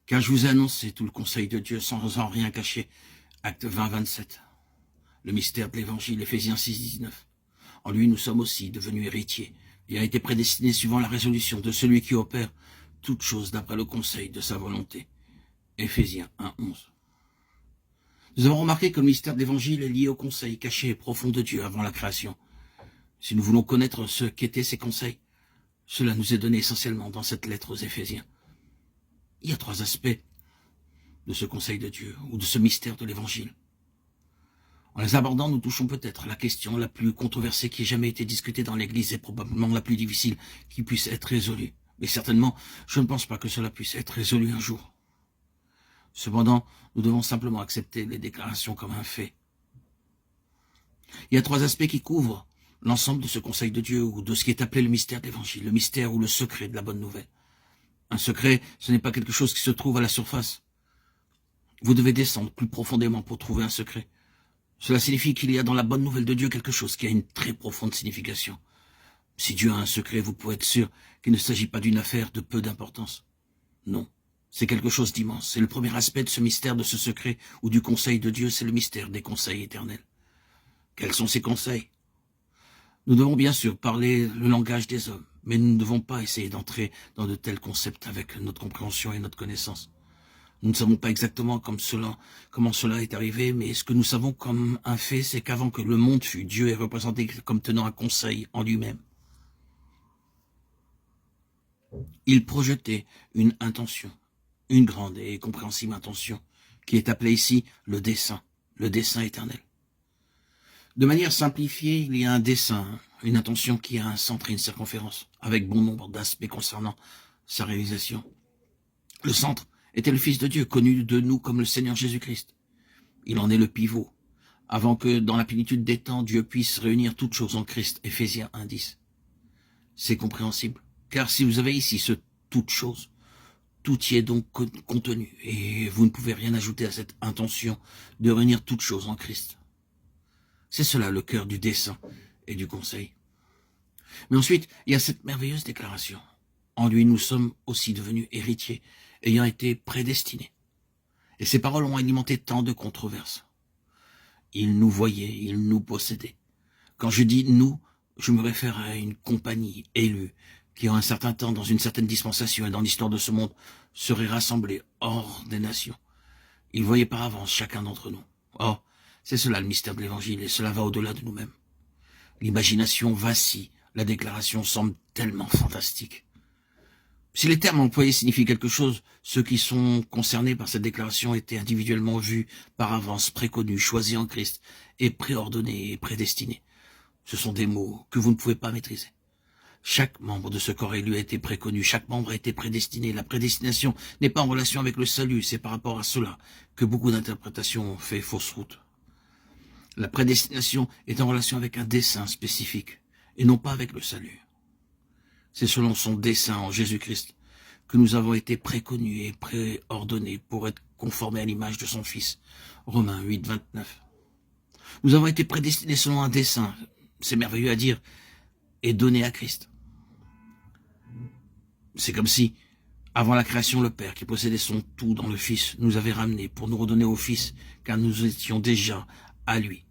Car je vous ai annoncé tout le conseil de Dieu sans en rien cacher. Acte 20, 27. Le mystère de l'évangile, Éphésiens 6, 19. En lui, nous sommes aussi devenus héritiers, et a été prédestinés suivant la résolution de celui qui opère toutes choses d'après le conseil de sa volonté. Éphésiens 1, 11. Nous avons remarqué que le mystère de l'évangile est lié au conseil caché et profond de Dieu avant la création. Si nous voulons connaître ce qu'étaient ces conseils, cela nous est donné essentiellement dans cette lettre aux Éphésiens. Il y a 3 aspects de ce conseil de Dieu ou de ce mystère de l'évangile. En les abordant, nous touchons peut-être à la question la plus controversée qui ait jamais été discutée dans l'Église et probablement la plus difficile qui puisse être résolue. Mais certainement, je ne pense pas que cela puisse être résolu un jour. Cependant, nous devons simplement accepter les déclarations comme un fait. Il y a 3 aspects qui couvrent l'ensemble de ce conseil de Dieu ou de ce qui est appelé le mystère de l'Évangile, le mystère ou le secret de la bonne nouvelle. Un secret, ce n'est pas quelque chose qui se trouve à la surface. Vous devez descendre plus profondément pour trouver un secret. Cela signifie qu'il y a dans la bonne nouvelle de Dieu quelque chose qui a une très profonde signification. Si Dieu a un secret, vous pouvez être sûr qu'il ne s'agit pas d'une affaire de peu d'importance. Non, c'est quelque chose d'immense. C'est le premier aspect de ce mystère, de ce secret ou du conseil de Dieu, c'est le mystère des conseils éternels. Quels sont ces conseils? Nous devons bien sûr parler le langage des hommes, mais nous ne devons pas essayer d'entrer dans de tels concepts avec notre compréhension et notre connaissance. Nous ne savons pas exactement comment cela est arrivé, mais ce que nous savons comme un fait, c'est qu'avant que le monde fût, Dieu est représenté comme tenant un conseil en lui-même. Il projetait une intention, une grande et compréhensible intention, qui est appelée ici le dessein éternel. De manière simplifiée, il y a un dessein, une intention qui a un centre et une circonférence, avec bon nombre d'aspects concernant sa réalisation. Le centre était le Fils de Dieu, connu de nous comme le Seigneur Jésus-Christ. Il en est le pivot, avant que dans la plénitude des temps, Dieu puisse réunir toutes choses en Christ, Éphésiens 1, 10. C'est compréhensible, car si vous avez ici ce toutes choses, tout y est donc contenu, et vous ne pouvez rien ajouter à cette intention de réunir toutes choses en Christ. C'est cela le cœur du dessein et du conseil. Mais ensuite, il y a cette merveilleuse déclaration. En lui, nous sommes aussi devenus héritiers, ayant été prédestinés. Et ces paroles ont alimenté tant de controverses. Il nous voyait, il nous possédait. Quand je dis « nous », je me réfère à une compagnie élue qui, en un certain temps, dans une certaine dispensation et dans l'histoire de ce monde, serait rassemblée hors des nations. Il voyait par avance chacun d'entre nous. Oh, c'est cela le mystère de l'Évangile, et cela va au-delà de nous-mêmes. L'imagination vacille, la déclaration semble tellement fantastique. Si les termes employés signifient quelque chose, ceux qui sont concernés par cette déclaration étaient individuellement vus par avance, préconnus, choisis en Christ, et préordonnés et prédestinés. Ce sont des mots que vous ne pouvez pas maîtriser. Chaque membre de ce corps élu a été préconnu, chaque membre a été prédestiné. La prédestination n'est pas en relation avec le salut, c'est par rapport à cela que beaucoup d'interprétations ont fait fausse route. La prédestination est en relation avec un dessein spécifique, et non pas avec le salut. C'est selon son dessein en Jésus-Christ que nous avons été préconnus et préordonnés pour être conformés à l'image de son Fils. Romains 8, 29. Nous avons été prédestinés selon un dessein, c'est merveilleux à dire, et donnés à Christ. C'est comme si, avant la création, le Père, qui possédait son tout dans le Fils, nous avait ramenés pour nous redonner au Fils, car nous étions déjà à lui.